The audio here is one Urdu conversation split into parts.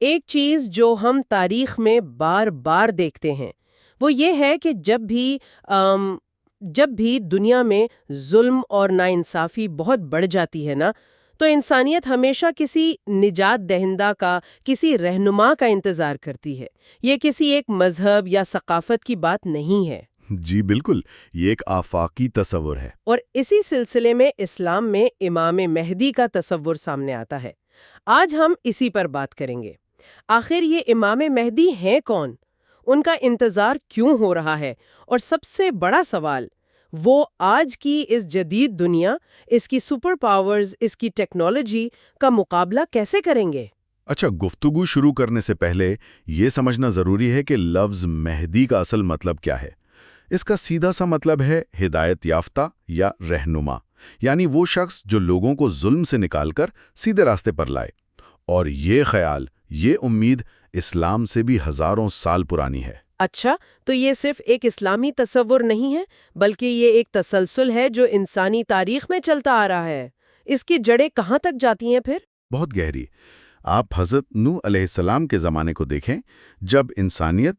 ایک چیز جو ہم تاریخ میں بار بار دیکھتے ہیں وہ یہ ہے کہ جب بھی دنیا میں ظلم اور ناانصافی بہت بڑھ جاتی ہے نا، تو انسانیت ہمیشہ کسی نجات دہندہ کا، کسی رہنما کا انتظار کرتی ہے۔ یہ کسی ایک مذہب یا ثقافت کی بات نہیں ہے۔ جی بالکل، یہ ایک آفاقی تصور ہے۔ اور اسی سلسلے میں اسلام میں امام مہدی کا تصور سامنے آتا ہے۔ آج ہم اسی پر بات کریں گے۔ آخر یہ امام مہدی ہیں کون؟ ان کا انتظار کیوں ہو رہا ہے؟ اور سب سے بڑا سوال، وہ آج کی اس جدید دنیا، اس کی سپر پاورز، اس کی ٹیکنالوجی کا مقابلہ کیسے کریں گے؟ اچھا، گفتگو شروع کرنے سے پہلے یہ سمجھنا ضروری ہے کہ لفظ مہدی کا اصل مطلب کیا ہے۔ اس کا سیدھا سا مطلب ہے ہدایت یافتہ یا رہنما، یعنی وہ شخص جو لوگوں کو ظلم سے نکال کر سیدھے راستے پر لائے۔ اور یہ خیال، یہ امید اسلام سے بھی ہزاروں سال پرانی ہے۔ اچھا، تو یہ صرف ایک اسلامی تصور نہیں ہے، بلکہ یہ ایک تسلسل ہے جو انسانی تاریخ میں چلتا آ رہا ہے۔ اس کی جڑیں کہاں تک جاتی ہیں پھر؟ بہت گہری۔ آپ حضرت نوح علیہ السلام کے زمانے کو دیکھیں۔ جب انسانیت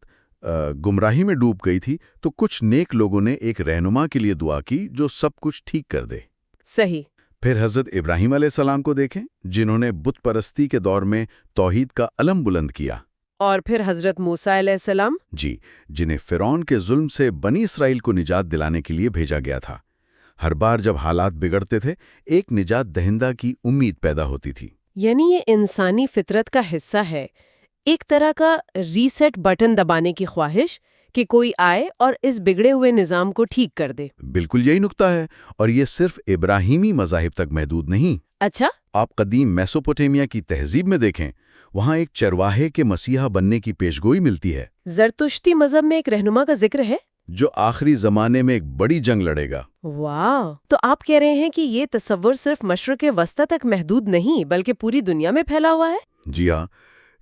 گمراہی میں ڈوب گئی تھی تو کچھ نیک لوگوں نے ایک رہنما کے لیے دعا کی جو سب کچھ ٹھیک کر دے۔ صحیح۔ پھر حضرت ابراہیم علیہ السلام کو دیکھیں، جنہوں نے بت پرستی کے دور میں توحید کا علم بلند کیا۔ اور پھر حضرت موسیٰ علیہ السلام، جی، جنہیں فرعون کے ظلم سے بنی اسرائیل کو نجات دلانے کے لیے بھیجا گیا تھا۔ ہر بار جب حالات بگڑتے تھے، ایک نجات دہندہ کی امید پیدا ہوتی تھی۔ یعنی یہ انسانی فطرت کا حصہ ہے، ایک طرح کا ریسیٹ بٹن دبانے کی خواہش کہ کوئی آئے اور اس بگڑے ہوئے نظام کو ٹھیک کر دے۔ بالکل یہی نکتہ ہے، اور یہ صرف ابراہیمی مذاہب تک محدود نہیں۔ اچھا؟ آپ قدیم میسوپوٹیمیا کی تہذیب میں دیکھیں، وہاں ایک چرواہے کے مسیحا بننے کی پیشگوئی ملتی ہے۔ زرتشتی مذہب میں ایک رہنما کا ذکر ہے جو آخری زمانے میں ایک بڑی جنگ لڑے گا۔ واہ! تو آپ کہہ رہے ہیں کہ یہ تصور صرف مشرق وسطی تک محدود نہیں بلکہ پوری دنیا میں پھیلا ہوا ہے؟ جی ہاں،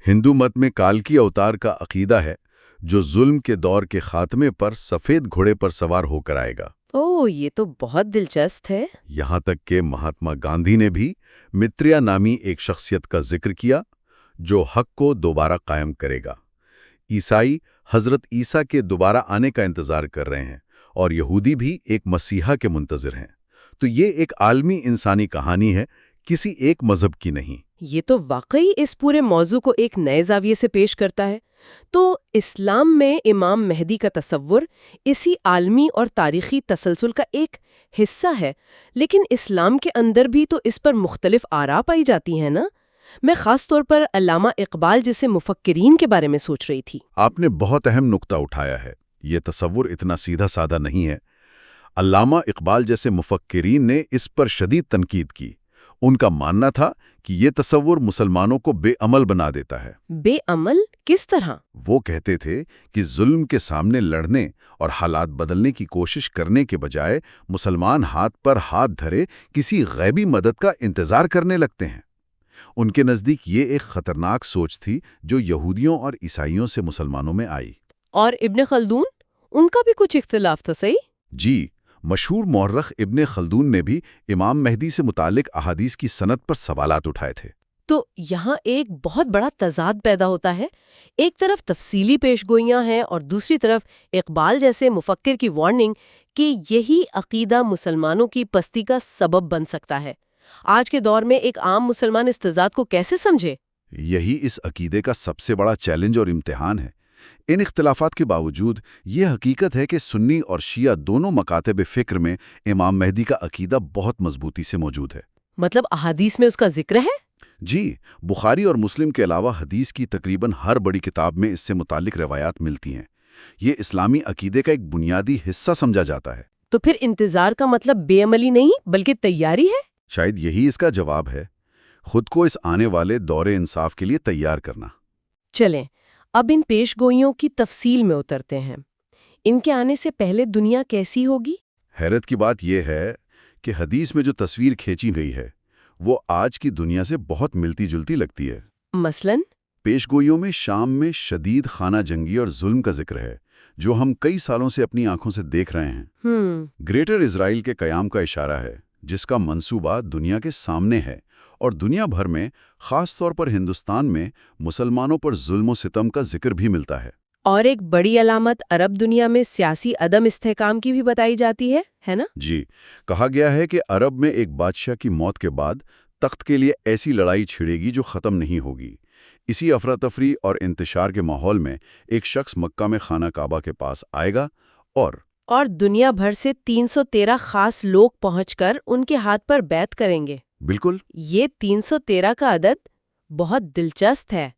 ہندو مت میں کالکی اوتار کا عقیدہ ہے، جو ظلم کے دور کے خاتمے پر سفید گھوڑے پر سوار ہو کر آئے گا۔ اوہ، یہ تو بہت دلچسپ ہے۔ یہاں تک کہ مہاتما گاندھی نے بھی متریا نامی ایک شخصیت کا ذکر کیا جو حق کو دوبارہ قائم کرے گا۔ عیسائی حضرت عیسیٰ کے دوبارہ آنے کا انتظار کر رہے ہیں، اور یہودی بھی ایک مسیحا کے منتظر ہیں۔ تو یہ ایک عالمی انسانی کہانی ہے، کسی ایک مذہب کی نہیں۔ یہ تو واقعی اس پورے موضوع کو ایک نئے زاویے سے پیش کرتا ہے۔ تو اسلام میں امام مہدی کا تصور اسی عالمی اور تاریخی تسلسل کا ایک حصہ ہے، لیکن اسلام کے اندر بھی تو اس پر مختلف آراء پائی جاتی ہیں نا؟ میں خاص طور پر علامہ اقبال جیسے مفکرین کے بارے میں سوچ رہی تھی۔ آپ نے بہت اہم نقطہ اٹھایا ہے، یہ تصور اتنا سیدھا سادہ نہیں ہے۔ علامہ اقبال جیسے مفکرین نے اس پر شدید تنقید کی۔ ان کا ماننا تھا کہ یہ تصور مسلمانوں کو بے عمل بنا دیتا ہے۔ بے عمل کس طرح؟ وہ کہتے تھے کہ ظلم کے سامنے لڑنے اور حالات بدلنے کی کوشش کرنے کے بجائے مسلمان ہاتھ پر ہاتھ دھرے کسی غیبی مدد کا انتظار کرنے لگتے ہیں۔ ان کے نزدیک یہ ایک خطرناک سوچ تھی جو یہودیوں اور عیسائیوں سے مسلمانوں میں آئی۔ اور ابن خلدون، ان کا بھی کچھ اختلاف تھا، صحیح؟ جی، مشہور مورخ ابن خلدون نے بھی امام مہدی سے متعلق احادیث کی سند پر سوالات اٹھائے تھے۔ تو یہاں ایک بہت بڑا تضاد پیدا ہوتا ہے۔ ایک طرف تفصیلی پیشگوئیاں ہیں اور دوسری طرف اقبال جیسے مفکر کی وارننگ کہ یہی عقیدہ مسلمانوں کی پستی کا سبب بن سکتا ہے۔ آج کے دور میں ایک عام مسلمان اس تضاد کو کیسے سمجھے؟ یہی اس عقیدے کا سب سے بڑا چیلنج اور امتحان ہے۔ ان اختلافات کے باوجود یہ حقیقت ہے کہ سنی اور شیعہ دونوں مکاتب فکر میں امام مہدی کا عقیدہ بہت مضبوطی سے موجود ہے۔ مطلب احادیث میں اس کا ذکر ہے؟ جی، بخاری اور مسلم کے علاوہ حدیث کی تقریباً ہر بڑی کتاب میں اس سے متعلق روایات ملتی ہیں۔ یہ اسلامی عقیدے کا ایک بنیادی حصہ سمجھا جاتا ہے۔ تو پھر انتظار کا مطلب بے عملی نہیں بلکہ تیاری ہے؟ شاید یہی اس کا جواب ہے، خود کو اس آنے والے دور انصاف کے لیے تیار کرنا۔ چلیں اب ان پیش گوئیوں کی تفصیل میں اترتے ہیں۔ ان کے آنے سے پہلے دنیا کیسی ہوگی؟ حیرت کی بات یہ ہے کہ حدیث میں جو تصویر کھینچی گئی ہے وہ آج کی دنیا سے بہت ملتی جلتی لگتی ہے۔ مثلاً پیش گوئیوں میں شام میں شدید خانہ جنگی اور ظلم کا ذکر ہے، جو ہم کئی سالوں سے اپنی آنکھوں سے دیکھ رہے ہیں۔ گریٹر اسرائیل کے قیام کا اشارہ ہے، جس کا منصوبہ دنیا کے سامنے ہے اور دنیا بھر میں خاص طور پر ہندوستان میں مسلمانوں پر ظلم و ستم کا ذکر بھی ملتا ہے۔ اور ایک بڑی علامت عرب دنیا میں سیاسی عدم استحکام کی بھی بتائی جاتی ہے نا؟ جی، کہا گیا ہے کہ عرب میں ایک بادشاہ کی موت کے بعد تخت کے لیے ایسی لڑائی چھڑے گی جو ختم نہیں ہوگی۔ اسی افراتفری اور انتشار کے ماحول میں ایک شخص مکہ میں خانہ کعبہ کے پاس آئے گا اور دنیا بھر سے 313 خاص لوگ پہنچ کر ان کے ہاتھ پر بیعت کریں گے۔ بالکل، یہ 313 کا عدد بہت دلچسپ ہے۔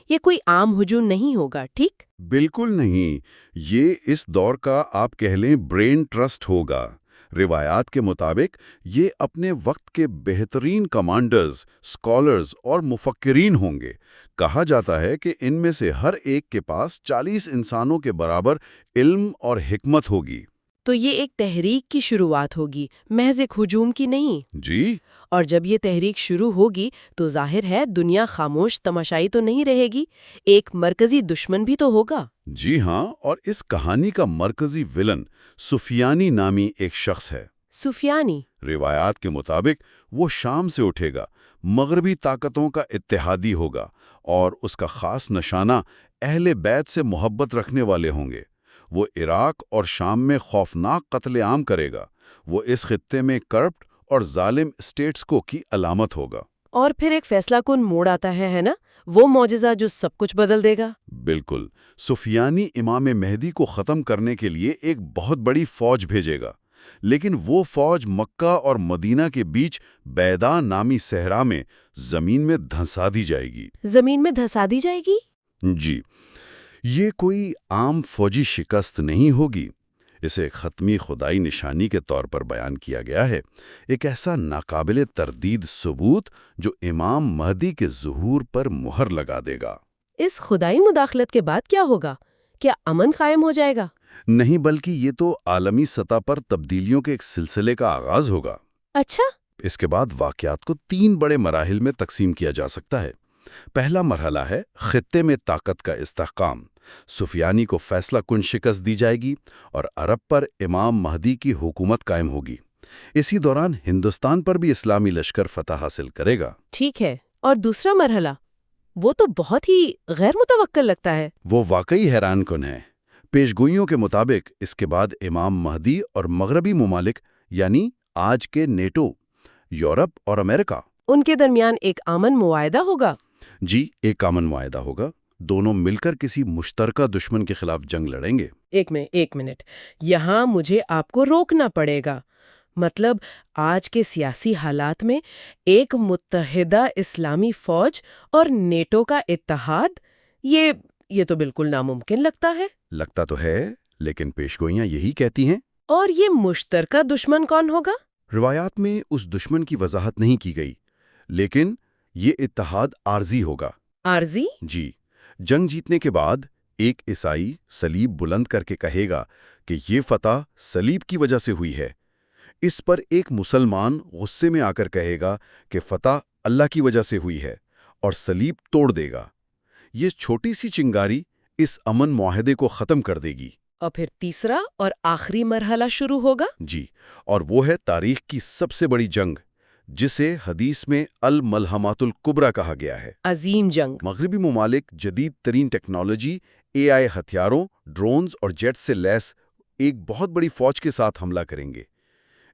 یہ کوئی عام ہجوم نہیں ہوگا، ٹھیک؟ بالکل نہیں، یہ اس دور کا آپ کہہ لیں برین ٹرسٹ ہوگا۔ روایات کے مطابق یہ اپنے وقت کے بہترین کمانڈرز، اسکالرز اور مفکرین ہوں گے۔ کہا جاتا ہے کہ ان میں سے ہر ایک کے پاس 40 انسانوں کے برابر علم اور حکمت ہوگی۔ تو یہ ایک تحریک کی شروعات ہوگی، محض ایک ہجوم کی نہیں۔ جی، اور جب یہ تحریک شروع ہوگی تو ظاہر ہے دنیا خاموش تماشائی تو نہیں رہے گی، ایک مرکزی دشمن بھی تو ہوگا۔ جی ہاں، اور اس کہانی کا مرکزی ولن سفیانی نامی ایک شخص ہے۔ سفیانی؟ روایات کے مطابق وہ شام سے اٹھے گا، مغربی طاقتوں کا اتحادی ہوگا، اور اس کا خاص نشانہ اہل بیت سے محبت رکھنے والے ہوں گے۔ وہ عراق اور شام میں خوفناک قتل عام کرے گا۔ وہ اس خطے میں کرپٹ اور ظالم اسٹیٹس کو کی علامت ہوگا۔ اور پھر ایک فیصلہ کن موڑ آتا ہے نا، وہ معجزہ جو سب کچھ بدل دے گا۔ بالکل، سفیانی امام مہدی کو ختم کرنے کے لیے ایک بہت بڑی فوج بھیجے گا، لیکن وہ فوج مکہ اور مدینہ کے بیچ بیداں نامی صحرا میں زمین میں دھنسا دی جائے گی۔ زمین میں دھسا دی جائے گی؟ جی، یہ کوئی عام فوجی شکست نہیں ہوگی۔ اسے حتمی خدائی نشانی کے طور پر بیان کیا گیا ہے، ایک ایسا ناقابل تردید ثبوت جو امام مہدی کے ظہور پر مہر لگا دے گا۔ اس خدائی مداخلت کے بعد کیا ہوگا؟ کیا امن قائم ہو جائے گا؟ نہیں، بلکہ یہ تو عالمی سطح پر تبدیلیوں کے ایک سلسلے کا آغاز ہوگا۔ اچھا؟ اس کے بعد واقعات کو 3 بڑے مراحل میں تقسیم کیا جا سکتا ہے۔ پہلا مرحلہ ہے خطے میں طاقت کا استحکام۔ سفیانی کو فیصلہ کن شکست دی جائے گی اور عرب پر امام مہدی کی حکومت قائم ہوگی۔ اسی دوران ہندوستان پر بھی اسلامی لشکر فتح حاصل کرے گا۔ ٹھیک ہے، اور دوسرا مرحلہ؟ وہ تو بہت ہی غیر متوقع لگتا ہے۔ وہ واقعی حیران کن ہے۔ پیشگوئیوں کے مطابق اس کے بعد امام مہدی اور مغربی ممالک یعنی آج کے نیٹو، یورپ اور امریکہ، ان کے درمیان ایک امن معاہدہ ہوگا۔ جی، ایک امن معاہدہ ہوگا۔ دونوں مل کر کسی مشترکہ دشمن کے خلاف جنگ لڑیں گے۔ ایک منٹ، یہاں مجھے آپ کو روکنا پڑے گا۔ مطلب آج کے سیاسی حالات میں ایک متحدہ اسلامی فوج اور نیٹو کا اتحاد، یہ تو بالکل ناممکن لگتا ہے۔ لگتا تو ہے، لیکن پیشگوئیاں یہی کہتی ہیں۔ اور یہ مشترکہ دشمن کون ہوگا؟ روایات میں اس دشمن کی وضاحت نہیں کی گئی، لیکن یہ اتحاد عارضی ہوگا۔ عارضی؟ جی، جنگ جیتنے کے بعد ایک عیسائی صلیب بلند کر کے کہے گا کہ یہ فتح صلیب کی وجہ سے ہوئی ہے۔ اس پر ایک مسلمان غصے میں آ کر کہے گا کہ فتح اللہ کی وجہ سے ہوئی ہے اور صلیب توڑ دے گا۔ یہ چھوٹی سی چنگاری اس امن معاہدے کو ختم کر دے گی۔ اور پھر تیسرا اور آخری مرحلہ شروع ہوگا؟ جی، اور وہ ہے تاریخ کی سب سے بڑی جنگ، جسے حدیث میں الملحمات الکبریٰ کہا گیا ہے۔ عظیم جنگ۔ مغربی ممالک جدید ترین ٹیکنالوجی، AI ہتھیاروں، ڈرونز اور جیٹ سے لیس ایک بہت بڑی فوج کے ساتھ حملہ کریں گے۔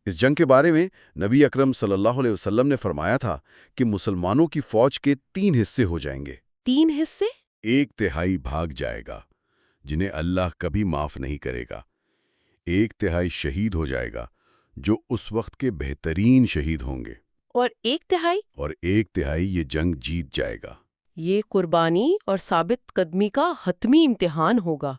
اس جنگ کے بارے میں نبی اکرم صلی اللہ علیہ وسلم نے فرمایا تھا کہ مسلمانوں کی فوج کے 3 حصے ہو جائیں گے۔ 3 حصے؟ 1/3 بھاگ جائے گا، جنہیں اللہ کبھی معاف نہیں کرے گا۔ 1/3 شہید ہو جائے گا، جو اس وقت کے بہترین شہید ہوں گے۔ اور 1/3؟ اور 1/3 یہ جنگ جیت جائے گا۔ یہ قربانی اور ثابت قدمی کا حتمی امتحان ہوگا۔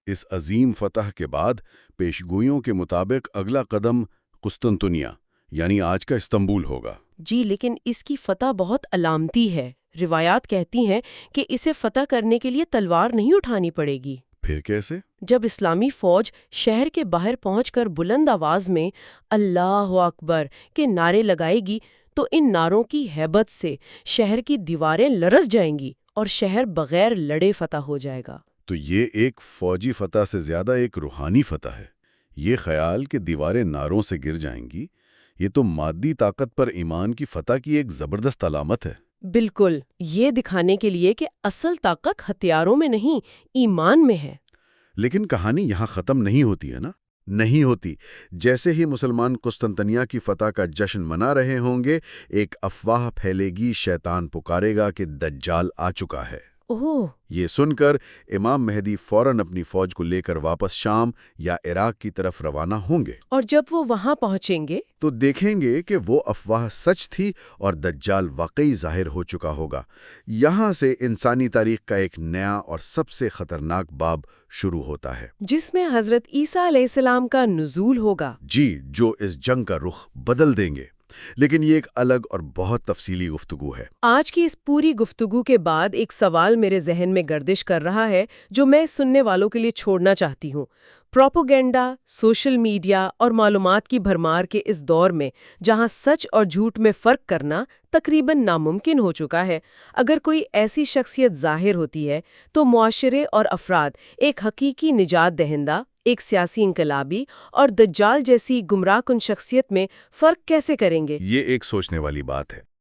اس عظیم فتح کے بعد پیشگوئیوں کے مطابق اگلا قدم قسطنطنیہ یعنی آج کا استنبول ہوگا۔ جی، لیکن اس کی فتح بہت علامتی ہے۔ روایات کہتی ہیں کہ اسے فتح کرنے کے لیے تلوار نہیں اٹھانی پڑے گی۔ پھر کیسے؟ جب اسلامی فوج شہر کے باہر پہنچ کر بلند آواز میں اللہ اکبر کے نعرے لگائے گی تو ان نعروں کی ہیبت سے شہر کی دیواریں لرز جائیں گی اور شہر بغیر لڑے فتح ہو جائے گا۔ تو یہ ایک فوجی فتح سے زیادہ ایک روحانی فتح ہے۔ یہ خیال کہ دیواریں نعروں سے گر جائیں گی، یہ تو مادی طاقت پر ایمان کی فتح کی ایک زبردست علامت ہے۔ بالکل، یہ دکھانے کے لیے کہ اصل طاقت ہتھیاروں میں نہیں، ایمان میں ہے۔ لیکن کہانی یہاں ختم نہیں ہوتی ہے نا؟ نہیں ہوتی۔ جیسے ہی مسلمان قسطنطنیہ کی فتح کا جشن منا رہے ہوں گے، ایک افواہ پھیلے گی، شیطان پکارے گا کہ دجال آ چکا ہے۔ اوہ! یہ سن کر امام مہدی فوراً اپنی فوج کو لے کر واپس شام یا عراق کی طرف روانہ ہوں گے۔ اور جب وہ وہاں پہنچیں گے تو دیکھیں گے کہ وہ افواہ سچ تھی اور دجال واقعی ظاہر ہو چکا ہوگا۔ یہاں سے انسانی تاریخ کا ایک نیا اور سب سے خطرناک باب شروع ہوتا ہے، جس میں حضرت عیسیٰ علیہ السلام کا نزول ہوگا۔ جی، جو اس جنگ کا رخ بدل دیں گے۔ لیکن یہ ایک الگ اور بہت تفصیلی گفتگو ہے۔ آج کی اس پوری گفتگو کے بعد ایک سوال میرے ذہن میں گردش کر رہا ہے جو میں سننے والوں کے لیے چھوڑنا چاہتی ہوں۔ پروپیگنڈا، سوشل میڈیا اور معلومات کی بھرمار کے اس دور میں جہاں سچ اور جھوٹ میں فرق کرنا تقریباً ناممکن ہو چکا ہے، اگر کوئی ایسی شخصیت ظاہر ہوتی ہے تو معاشرے اور افراد ایک حقیقی نجات دہندہ، ایک سیاسی انقلابی اور دجال جیسی گمراہ کن شخصیت میں فرق کیسے کریں گے؟ یہ ایک سوچنے والی بات ہے۔